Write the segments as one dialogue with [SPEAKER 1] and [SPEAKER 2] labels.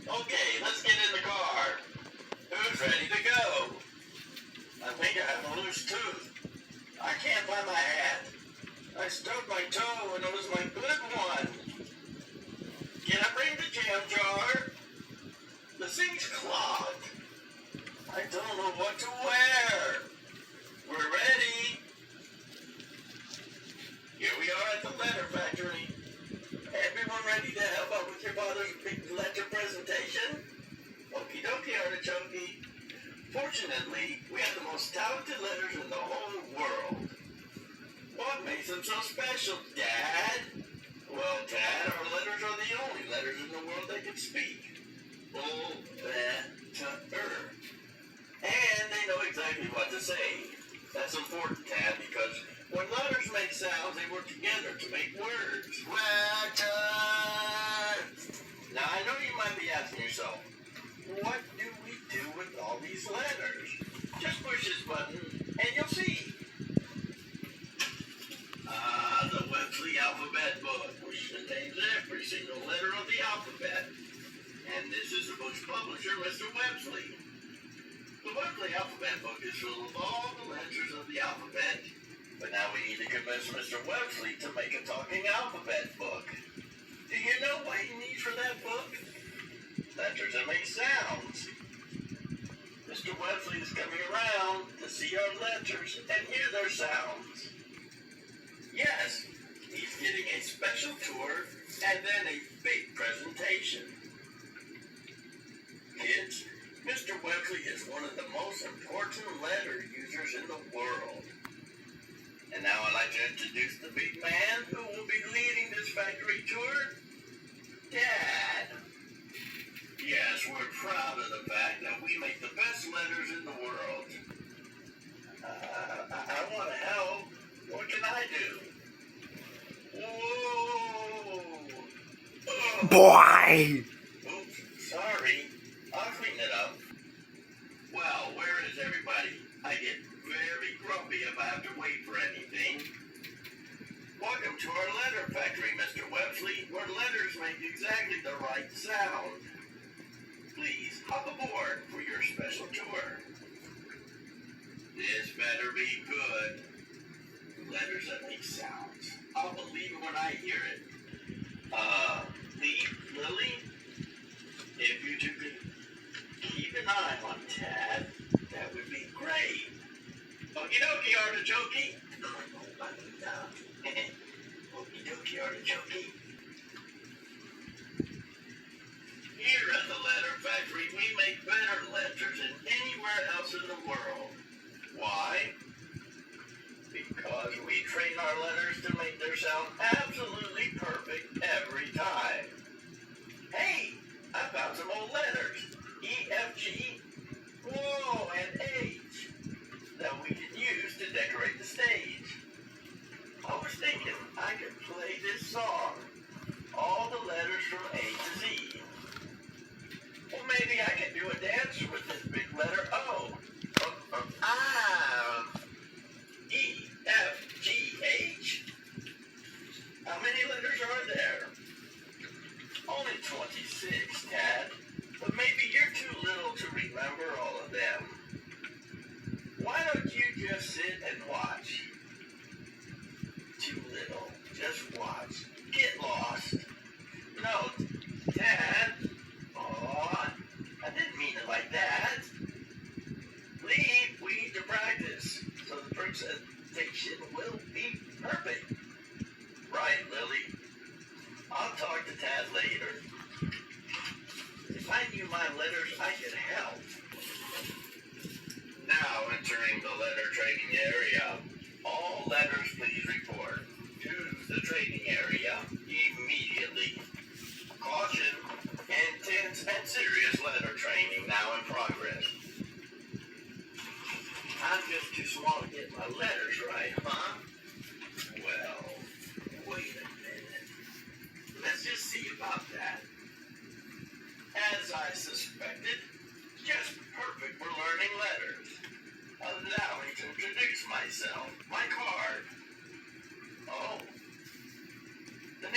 [SPEAKER 1] Okay, let's get in the car. Who's ready to go? I think I have a loose tooth. I can't find my hat. I stubbed my toe and it was my good one. Can I bring the jam jar? The sink's clogged. I don't know what to wear. We're ready. Here we are at the letter factory. Everyone ready to help out with your father's big letter presentation? Okie dokie, Artichoke. Fortunately, we have the most talented letters in the whole world. What makes them so special, Dad? Well, Dad, our letters are the only letters in the world that can speak. Letter. And they know exactly what to say. That's important, Dad, because when letters make sounds, they work together to make words. Letter! Now, I know you might be asking yourself, what do we do with all these letters? Just push this button, and you'll see. The Websley Alphabet Book, which contains every single letter of the alphabet. And this is the book's publisher, Mr. Websley. The Websley Alphabet Book is full of all the letters of the alphabet. But now we need to convince Mr. Websley to make a talking alphabet book. Do you know what he needs for that book? Letters that make sounds. Mr. Websley is coming around to see our letters and hear their sounds. Yes, he's getting a special tour and then a big presentation. Kids, Mr. Websley is one of the most important letter users in the world. And now I'd like to introduce the big man who will be leading this factory tour. Dad. Yes, we're proud of the fact that we make the best letters in the world. I want to help. What can I do? Whoa! Oh.
[SPEAKER 2] Boy!
[SPEAKER 1] Oops, sorry. I'll clean it up. Well, where is everybody? I get very grumpy if I have to wait for anything. Welcome to our letter factory, Mr. Websley, where letters make exactly the right sound. Please hop aboard for your special tour. This better be good. Letters that make sounds. I'll believe it when I hear it. Lily, if you two could keep an eye on Tad, that would be great. Okie dokie, Artichoke. Okie dokie, Artichoke. Here at the letter factory, we make better letters than anywhere else in the world. Why? Because we train our letters to make their sound absolutely perfect every time. Hey, I found some old letters. E, F, G, whoa, and H that we can use to decorate the stage. I was thinking I could play this song, all the letters from A to Z. Well, maybe I can do a dance with this big letter O. E, F, G, H. How many letters are there? Only 26, Tad. But maybe you're too little to remember all of them. Why don't you just sit and watch? Too little. Just watch. Get lost. No, Dad. Aw, I didn't mean it like that. Leave. We need to practice so the presentation will be perfect. Right, Lily? I'll talk to Tad later. If I knew my letters, I could help. Now entering the letter training area. All letters please report to the training area immediately. Caution, intense and serious letter training now in progress. I'm just too small to get my letters right, huh? Well, wait a minute. Let's just see about that. As I suspected, just perfect for learning letters. Allow me to introduce myself. My card. Oh. The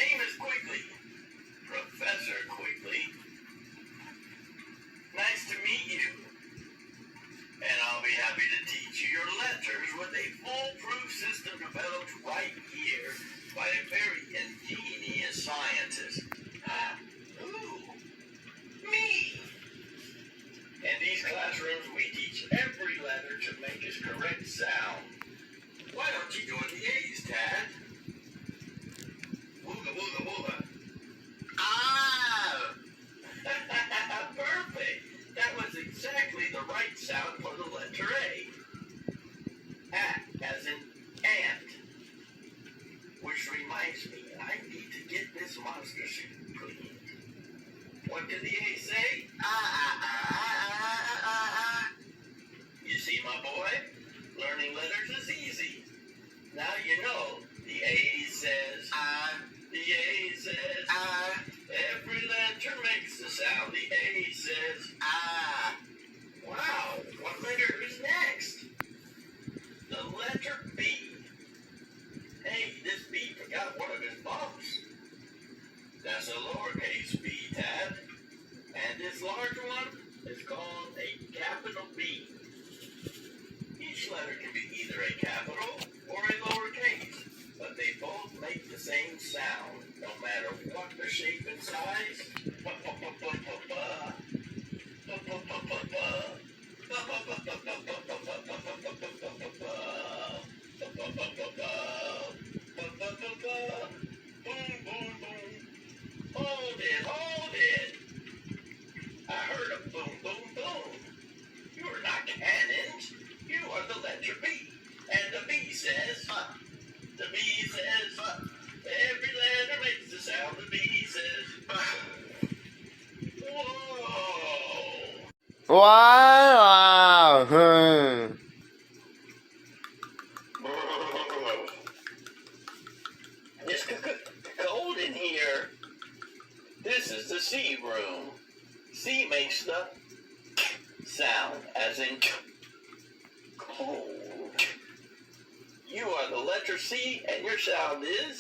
[SPEAKER 1] reminds me, I need to get this monster suit cleaned. What did the A say? You see, my boy? Learning letters is easy. Now you know. The A says, the A says, every letter makes a sound. The A says, Wow, what letter is next? The letter B. Hey, this B forgot one of his bumps. That's a lowercase b, Tad. And this large one is called a capital B. Each letter can be either a capital or a lowercase, but they both make the same sound, no matter what the shape and size. Boom, boom, boom. Hold it. I heard a boom, boom, boom. You are not cannons. You are the letter B. And the B says, the B says, every letter makes the sound. The B says, whoa.
[SPEAKER 2] Wow.
[SPEAKER 1] It's cold in here. This is the C room. C makes the sound, as in cold. You are the letter C, and your sound is.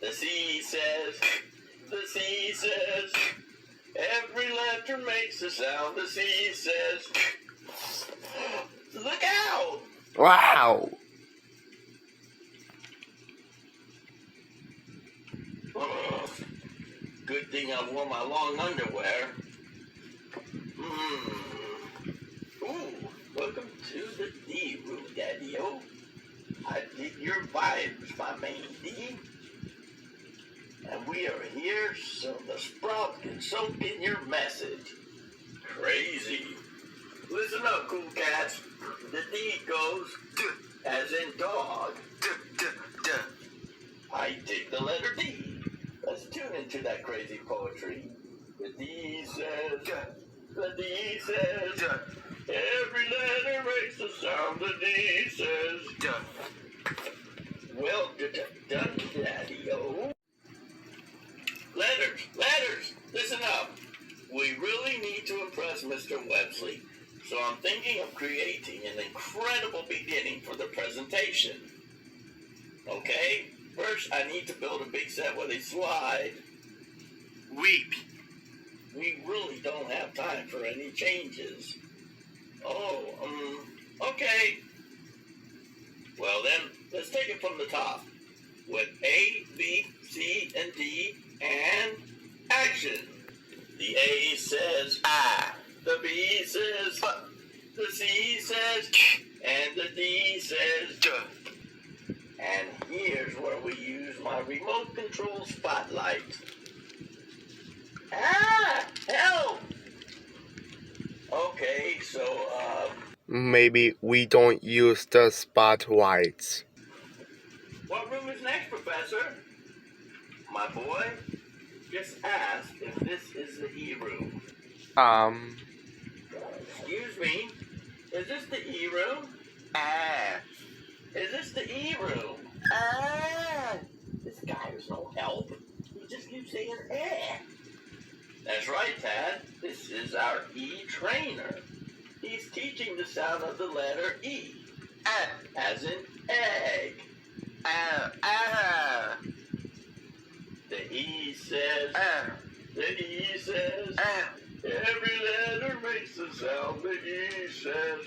[SPEAKER 1] The C says, every letter makes a sound. The C says, look out!
[SPEAKER 2] Wow.
[SPEAKER 1] Good thing I wore my long underwear. Ooh, welcome to the D room, Daddy-O. I dig your vibes, my main D. And we are here so the sprout can soak in your message. Crazy. Listen up, cool cats. The D goes as in dog. I dig the letter D. Let's tune into that crazy poetry. The D says, every letter makes a sound. The D says, well done, Daddy-O. Letters, listen up. We really need to impress Mr. Websley, so I'm thinking of creating an incredible beginning for the presentation. Okay? First, I need to build a big set with a slide.
[SPEAKER 2] Weep.
[SPEAKER 1] We really don't have time for any changes. Okay. Well then, let's take it from the top. With A, B, C, and D, and action. The A says, the B says, the C says, and the D says, and here's where we use my remote control spotlight. Help! Okay, so,
[SPEAKER 2] Maybe we don't use the spotlights.
[SPEAKER 1] what room is next, Professor? My boy, just ask if this is the E room. Excuse me, is this the E room? Is this the E room? This guy is no help. He just keeps saying, That's right, Tad. This is our E trainer. He's teaching the sound of the letter E. As in egg. The E says, every letter makes a sound. The E says,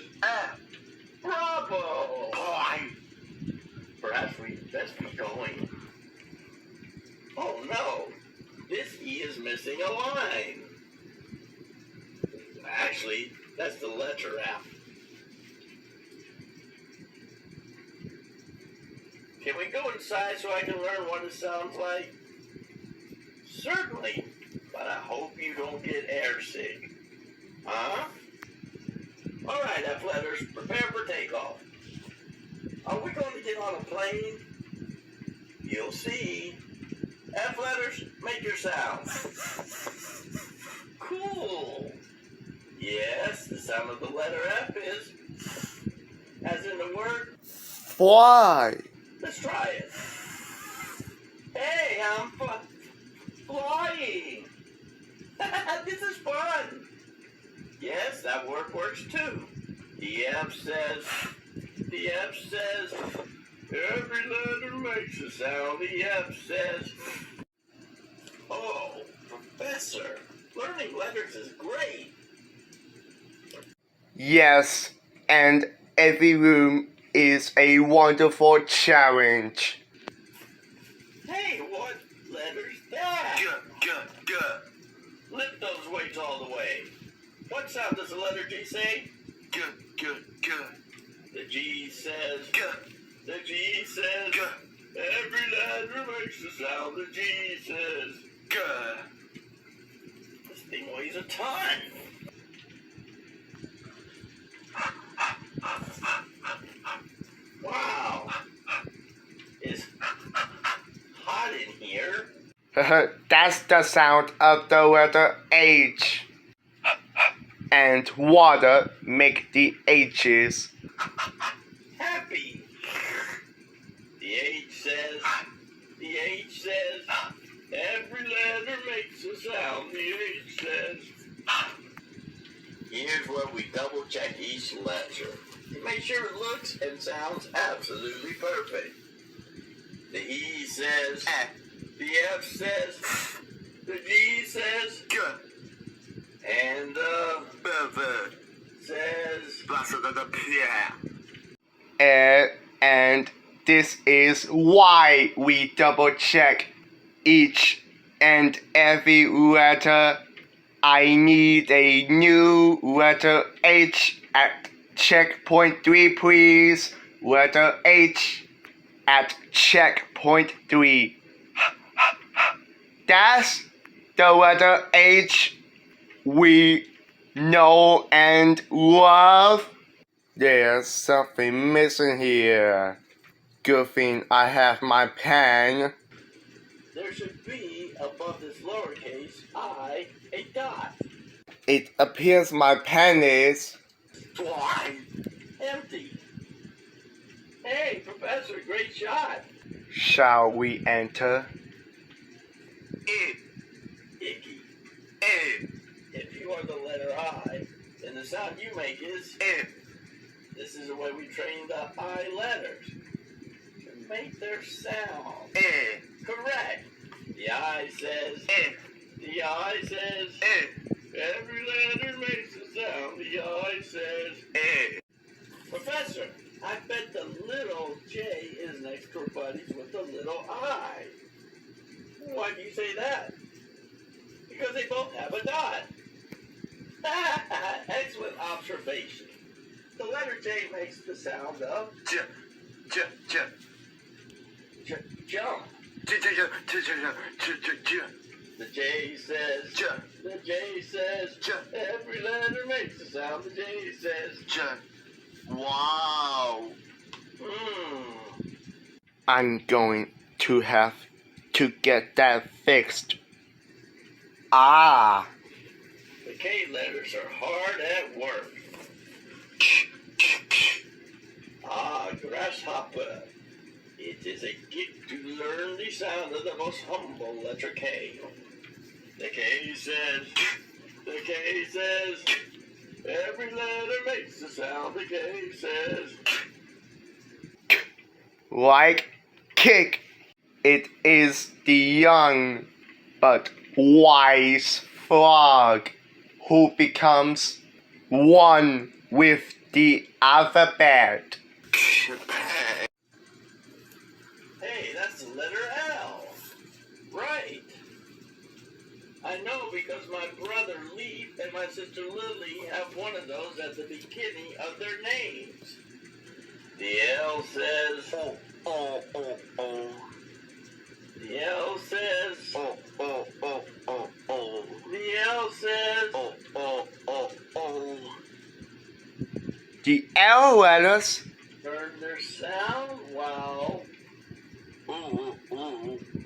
[SPEAKER 1] bravo! Perhaps we best be going. Oh no, this E is missing a line. Actually, that's the letter F. Can we go inside so I can learn what it sounds like? Certainly, but I hope you don't get airsick. Huh? Alright, F letters, prepare for takeoff. Are we going to get on a plane? you'll see. F letters, make your sound. Cool. Yes, the sound of the letter F is, as in the word,
[SPEAKER 2] Fly.
[SPEAKER 1] let's try it. Hey, I'm flying. This is fun. Yes, that word works too. The F says, every letter makes a sound. The F says, oh, Professor, learning letters is great.
[SPEAKER 2] Yes, and every room is a wonderful challenge.
[SPEAKER 1] Hey, what letter's that?
[SPEAKER 2] G, G, G.
[SPEAKER 1] Lift those weights all the way. What sound does the letter G say?
[SPEAKER 2] G, G, G.
[SPEAKER 1] The G says,
[SPEAKER 2] G,
[SPEAKER 1] the G says,
[SPEAKER 2] G,
[SPEAKER 1] every letter makes a sound. The G says,
[SPEAKER 2] G.
[SPEAKER 1] this thing weighs a ton. Wow. It's hot in here.
[SPEAKER 2] That's the sound of the letter H. And water make the H's.
[SPEAKER 1] Happy. The H says, every letter makes a sound. The H says, here's where we double check each letter to make sure it looks and sounds absolutely perfect. The E says, the F says, the G says, and the B says,
[SPEAKER 2] And this is why we double check each and every letter. I need a new letter H at checkpoint 3, please. Letter H at checkpoint 3. That's the letter H we know and love. There's something missing here. Good thing I have my pen.
[SPEAKER 1] there should be above this lowercase I a dot.
[SPEAKER 2] It appears my pen is
[SPEAKER 1] Empty. Hey, Professor, great shot.
[SPEAKER 2] Shall we enter?
[SPEAKER 1] Icky. If you are the letter I, then the sound you make is This is the way we train the I letters to make their sound. Correct. The I says, the I says, every letter makes a sound. The I says, Professor, I bet the little J is next door buddies with the little I. Why do you say that? Because they both have a dot. Excellent observation. The letter J makes the sound of jump. The J says, every letter makes a sound. The J says,
[SPEAKER 2] Wow.
[SPEAKER 1] hmm.
[SPEAKER 2] I'm going to have to get that fixed. Ah.
[SPEAKER 1] The K letters are hard at work. Ah, grasshopper. It is a gift to learn the sound of the most humble letter K. The K says, every letter makes a sound. The K says,
[SPEAKER 2] Like kick. It is the young but wise frog who becomes one with the alphabet.
[SPEAKER 1] hey, that's the letter L. Right. I know because my brother Leaf and my sister Lily have one of those at the beginning of their names. The L says, The L says, The L says,
[SPEAKER 2] The L letters
[SPEAKER 1] learn their sound while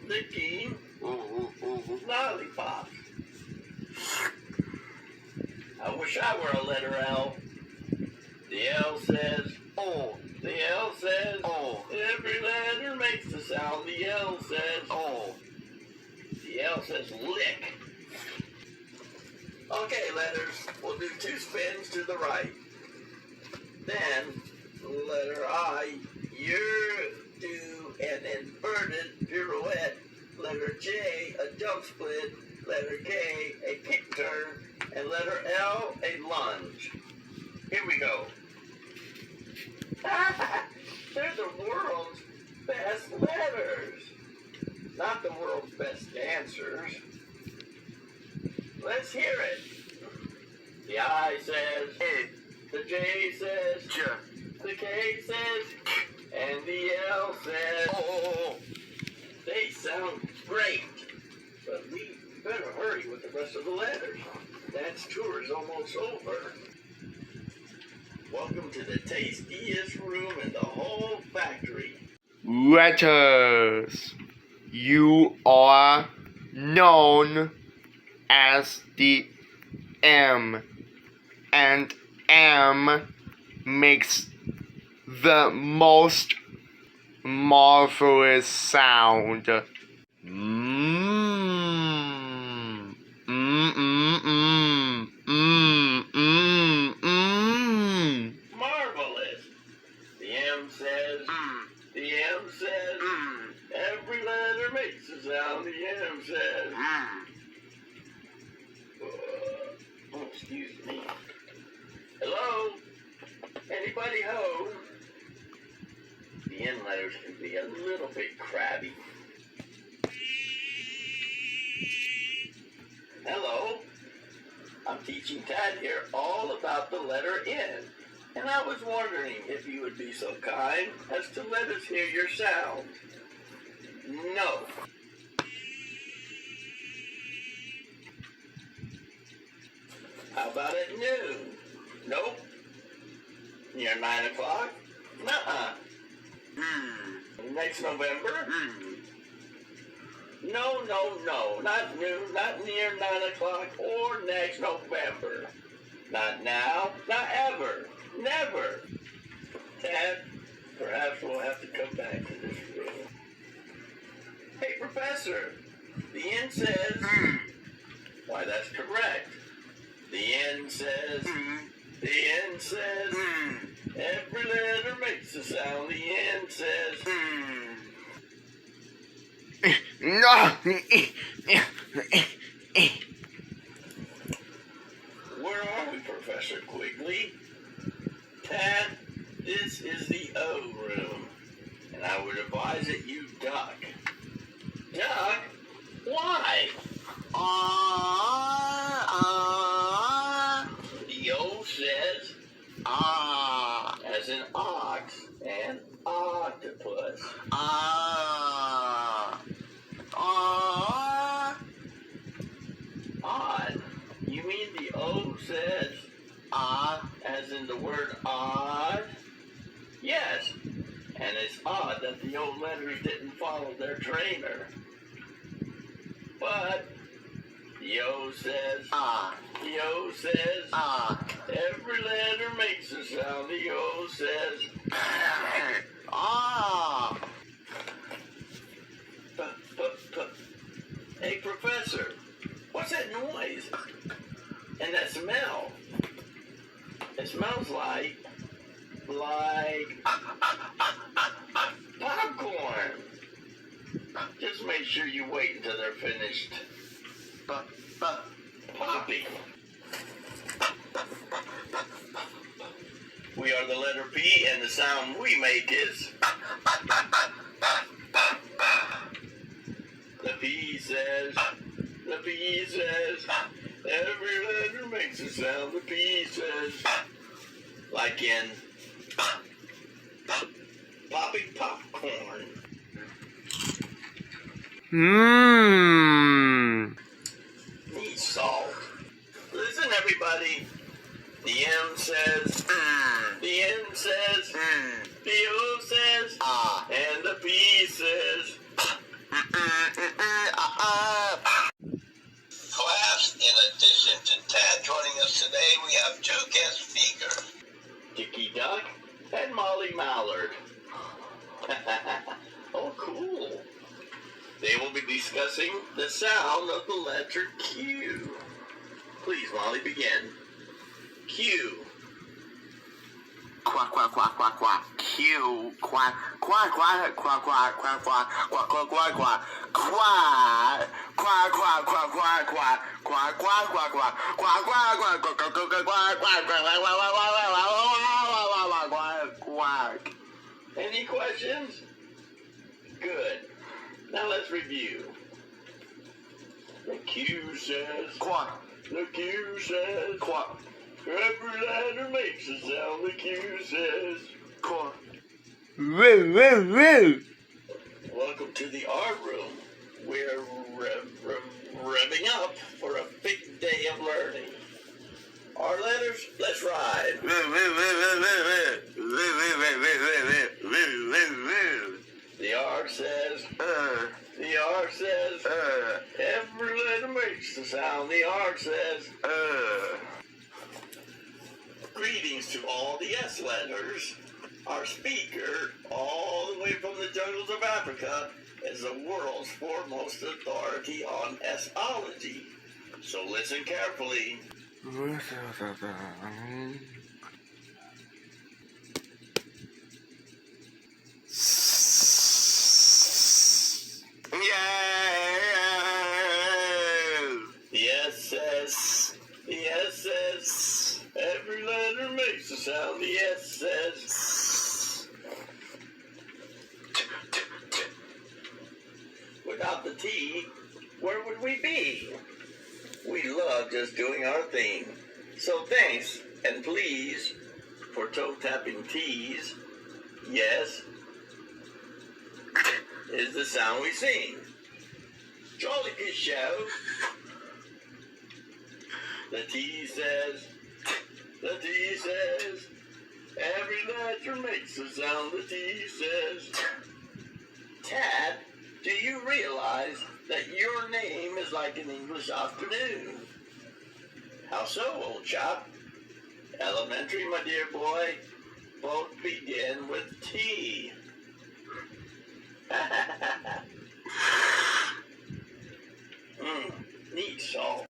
[SPEAKER 1] licking lollipops. I wish I were a letter L. The L says, oh. The L says, oh. Every letter makes the sound. The L says, oh. The L says, lick. Okay, letters. We'll do 2 spins to the right. Then, letter I, you do an inverted pirouette. Letter J, a jump split. Letter K, a kick turn. And letter L, a lunge. Here we go. They're the world's best letters. Not the world's best dancers. Let's hear it. The I says, hey. The J says, J. The K says, and the L says, oh. They sound great, but we better hurry with the rest of the letters. Dance tour is almost over. Welcome to the tastiest room in the whole factory.
[SPEAKER 2] Letters. You are known as the M, and M makes the most marvelous sound.
[SPEAKER 1] Marvelous. The M says, the M says, every letter makes a sound. The M says, oh, excuse me. Hello? Anybody home? The N letters can be a little bit crabby. Hello? I'm teaching Tad here all about the letter N. And I was wondering if you would be so kind as to let us hear your sound. No. How about at noon? Nope. Near 9 o'clock? Nuh-uh. Next November? No. Not noon, not near 9 o'clock, or next November. Not now, not ever. Never. Tad, perhaps we'll have to come back to this room. Hey, Professor, the N says... Why, that's correct. The N says... The N says... Every letter makes a sound. The N says...
[SPEAKER 2] No.
[SPEAKER 1] Where are we, Professor Quigley? Tad, this is the O room, and I would advise that you duck. Duck? Why? The O says, as in ox and octopus. Odd. You mean the O says, as in the word odd? Yes, and it's odd that the O letters didn't follow their trainer. But the O says, the O says, every letter makes a sound. The O says, Hey, Professor, what's that noise? And that smell? It smells like popcorn. Just make sure you wait until they're finished popping. We are the letter P, and the sound we make is... The P says, every letter makes a sound. The P says, like in popping popcorn. Need salt. Listen, everybody. The M says, the N says, the O says, and the P says, They will be discussing the sound of the letter Q. Please, Molly, begin. Q.
[SPEAKER 2] Quack, quack, quack, quack, quack. Q. Quack, quack, quack, quack, quack, quack, quack, quack, quack, quack, quack. Quack. Quack, quack, quack, quack, quack. Quack, quack, quack, quack. Quack, quack, quack, quack, quack, quack, quack, quack, quack, quack.
[SPEAKER 1] Any questions? Good. Now let's review. The Q says,
[SPEAKER 2] Quack,
[SPEAKER 1] the Q says,
[SPEAKER 2] quack,
[SPEAKER 1] every letter makes a sound, the Q says.
[SPEAKER 2] quack. Woo, woo, woo.
[SPEAKER 1] Welcome to the art room. We're revving up for a big day of learning. Our letters, let's ride. The R says, the R says, every letter makes the sound, the R says. Greetings to all the S letters. Our speaker, all the way from the jungles of Africa, is the world's foremost authority on S-ology. So listen carefully. The S says, the S says, every letter makes a sound, the S says. Without the T, where would we be? We love just doing our thing. So thanks and please for toe tapping T's. Yes is the sound we sing. Jolly good show. The T says, the T says, every letter makes a sound, the T says. Tad, do you realize that your name is like an English afternoon? How so, old chap? Elementary, my dear boy, both begin with T. Neat salt.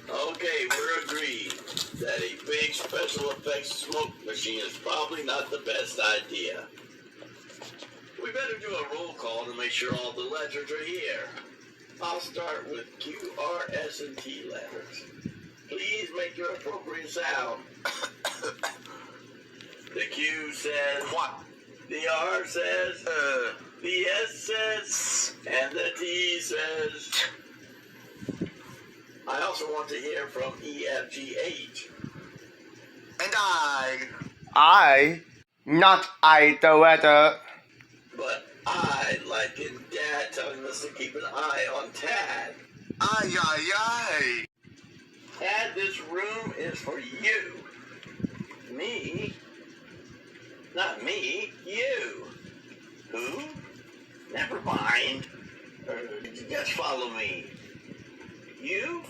[SPEAKER 1] Okay, we're agreed that a big special effects smoke machine is probably not the best idea. We better do a roll call to make sure all the letters are here. I'll start with Q, R, S, and T letters. Please make your appropriate sound. The Q says, what? The R says, the S says, and the T says. I also want to hear from E, F, G, H.
[SPEAKER 2] And I, not I, the letter.
[SPEAKER 1] But I, like in Dad telling us to keep an eye on Tad.
[SPEAKER 2] Ay, ay, ay.
[SPEAKER 1] Tad, this room is for you. Me? Not me, you. Who? Never mind. Just follow me. You?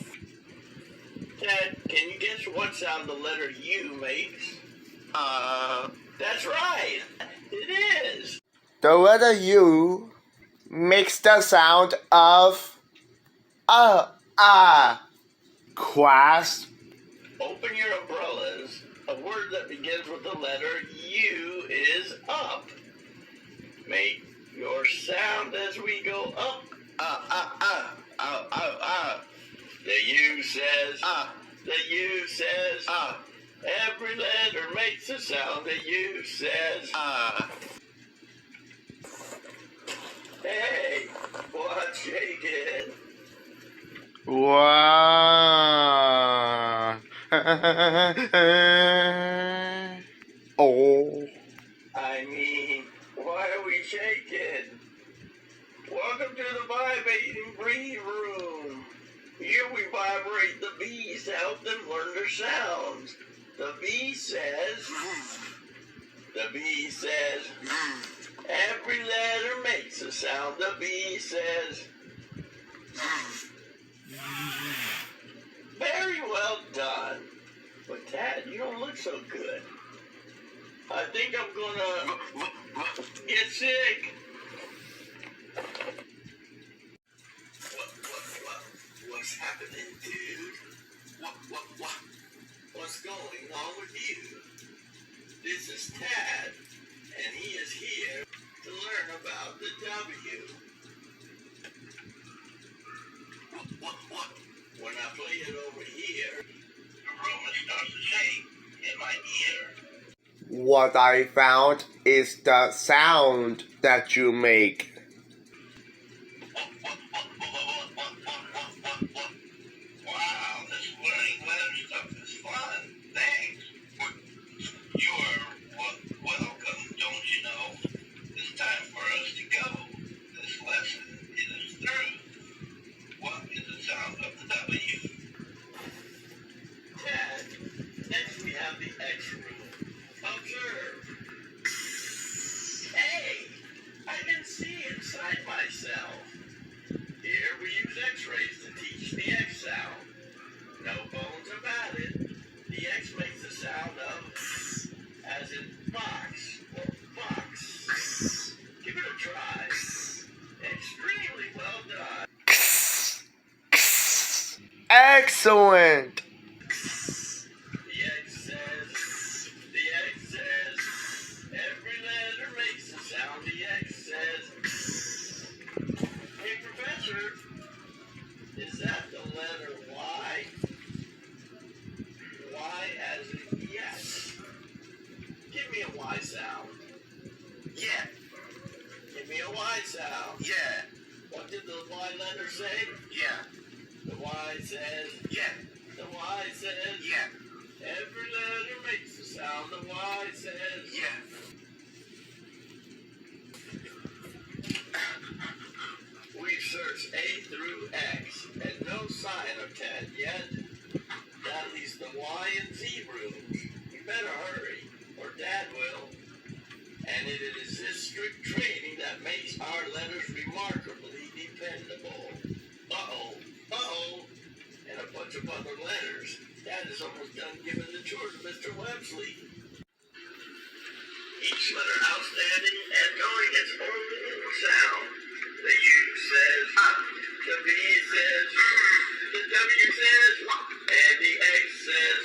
[SPEAKER 1] Tad, can you guess what sound the letter U makes? That's right. It is.
[SPEAKER 2] The letter U makes the sound of class.
[SPEAKER 1] Open your umbrellas. A word that begins with the letter U is up. Make your sound as we go up. The U says, the U says, every letter makes a sound. The U says, hey, what's shaking?
[SPEAKER 2] Wow. Oh.
[SPEAKER 1] I mean, why are we shaking? Welcome to the Vibrating Breathe Room. Here we vibrate the bees to help them learn their sounds. The bee says, every letter makes a sound. The bee says, very well done. But Tad, you don't look so good. I think I'm gonna Get sick. What's happening, dude? What's going on with you? This is Tad, and he is here to learn about the W. What? When I play it over here, the rumor starts to shake in my ear.
[SPEAKER 2] What I found is the sound that you make.
[SPEAKER 1] Wow, this learning letter stuff is fun. Thanks. You're welcome, don't you know? It's time for us to go. This lesson is through. What is the sound of the W? Ted, next we have the X rule. Observe. Hey, I can see inside myself. Here we use X-rays to teach the X sound. No bones about it. The X makes the sound of as in box or box. Give it a try. Extremely well done.
[SPEAKER 2] Excellent!
[SPEAKER 1] The X says, every letter makes the sound. The X says, hey professor, is that the letter Y? Y as in yes. Give me a Y sound. Yeah. Give me a Y sound. Yeah. What did the Y letter say? Yeah. The Y says, yeah. The Y says, yeah. Every letter makes a sound. The Y says, yeah. We've searched A through X and no sign of Ted yet. That leaves the Y and Z rooms. You better hurry, or Dad will. And it is this strict training that makes our letters remarkably dependable. Uh-oh, and a bunch of other letters. Dad is almost done giving the tour to Mr. Websley. Each letter outstanding and knowing its own little sound. The U says, the B says, the W says, and the X says,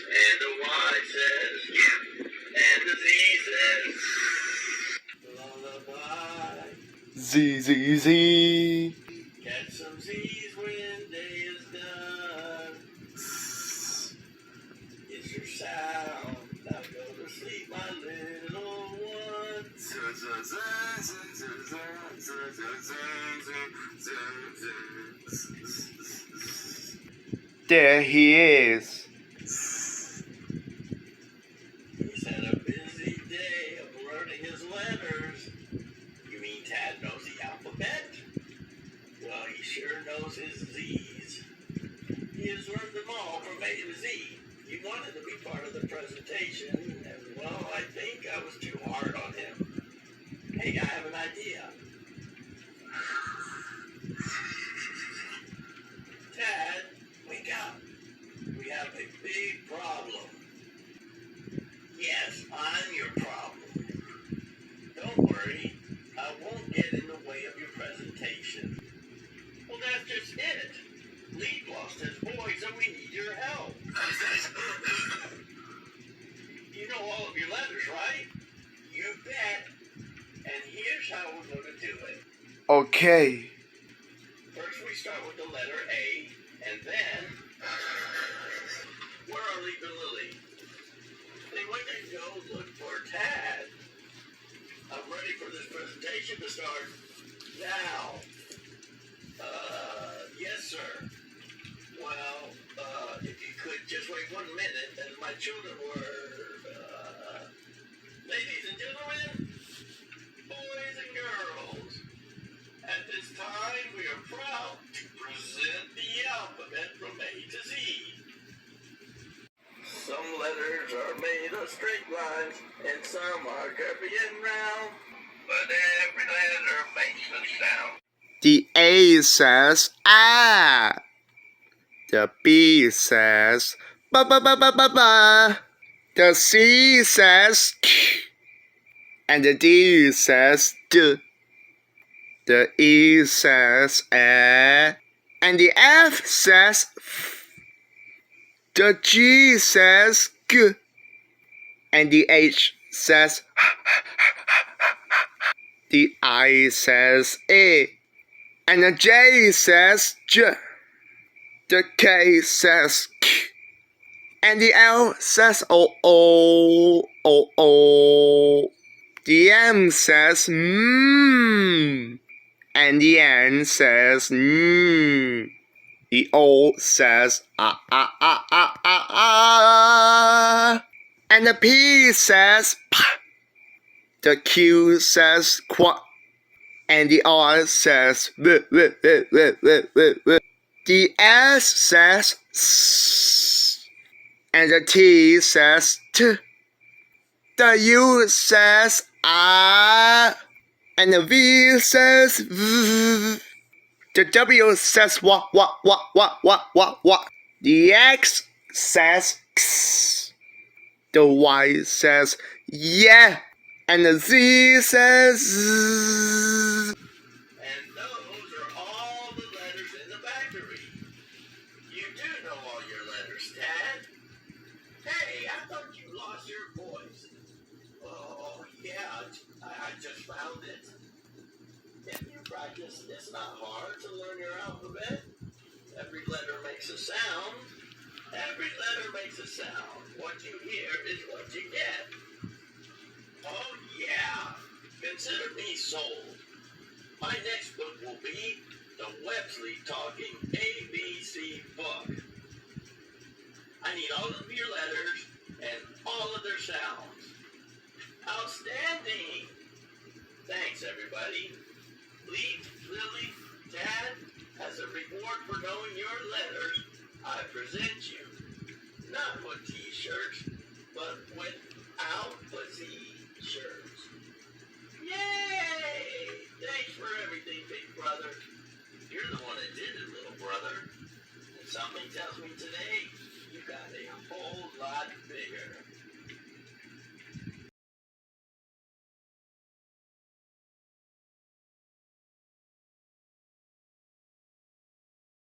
[SPEAKER 1] and the Y says, yeah, and the Z says, lullaby.
[SPEAKER 2] Z.
[SPEAKER 1] Catch some Z's when day is done. It's your sound. Now go to sleep, my little one.
[SPEAKER 2] There he is.
[SPEAKER 1] He's had a busy day of learning his letters. You mean Tad knows the alphabet? Well, he sure knows his Z's. He has learned them all from A to Z. He wanted to be part of the presentation, and well, I think I was too hard on him. Hey, I have an idea. Tad, wake up. We have a big problem. Yes, I'm your problem. Don't worry, I won't get in the way of your presentation. Well, that's just it. Lee lost his voice and we need your help. You know all of your letters, right? You bet. And here's how we're going to do it.
[SPEAKER 2] Okay.
[SPEAKER 1] First we start with the letter A, and then... Where are Leap and Lily? They went to go look for Tad. I'm ready for this presentation to start now. Yes, sir. Well, if you could just wait 1 minute, as my children were, ladies and gentlemen, boys and girls, at this time we are proud to present the alphabet from A to Z. Some letters are made of straight lines, and some are curvy and round, but every letter makes a sound.
[SPEAKER 2] The A says ah. The B says ba. The C says k. And the D says D. The E says A. And the F says F. The G says G. And the H says H. The I says E. And the J says J. The K says K. And the L says O. The M says And the N says The O says And the P says P. The Q says Qu. And the R says V. The S says S. And the T says T. The U says And the V says V. The W says Wa. The X says X. The Y says Yeah. And the Z says Z.
[SPEAKER 1] And those are all the letters in the factory. You do know all your letters, Dad. Hey, I thought you lost your voice. Oh, yeah, I just found it. If you practice, it's not hard to learn your alphabet. Every letter makes a sound. Every letter makes a sound. What you hear is what you get. Oh, yeah. Consider me sold. My next book will be The Websley Talking ABC Book. I need all of your letters and all of their sounds. Outstanding! Thanks, everybody. Lee, Lily, Dad, as a reward for knowing your letters, I present you not with T-shirts, but with Alpha-Z-shirts. Yay! Thanks for everything, big brother. You're the one that did it, little brother. And something tells me today